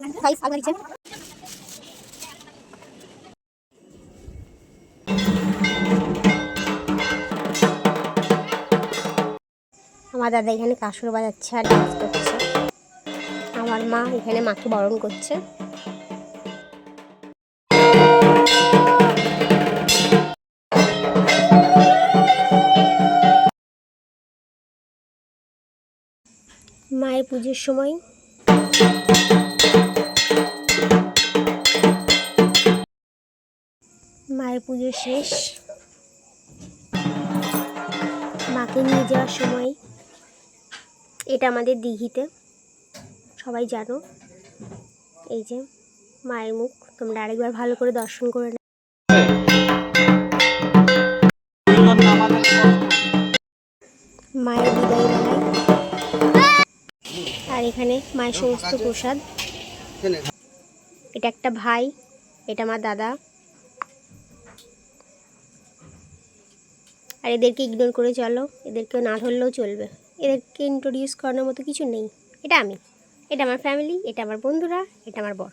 আমার দাদা এখানে কাসর বাজাচ্ছে আর ডান্স করছে। আমার মা এখানে মাকে বরণ করছে। মায়ের পুজোর সময় মায়ের পুজো শেষ। মাকে নিয়ে যাওয়ার সময় এটা আমাদের দিঘিতে, সবাই জানো। এই যে মায়ের মুখ, তোমরা আরেকবার ভালো করে দর্শন করে নাও। মায়ের বিদায় বেলায় আর এখানে মায়ের সমস্ত প্রসাদ। এটা একটা ভাই, এটা আমার দাদা। আর এদেরকে ইগনোর করে চলো, এদেরকে না ধরলেও চলবে। এদেরকে ইন্ট্রোডিউস করানোর মতো কিছু নেই। এটা আমি, এটা আমার ফ্যামিলি, এটা আমার বন্ধুরা, এটা আমার বর।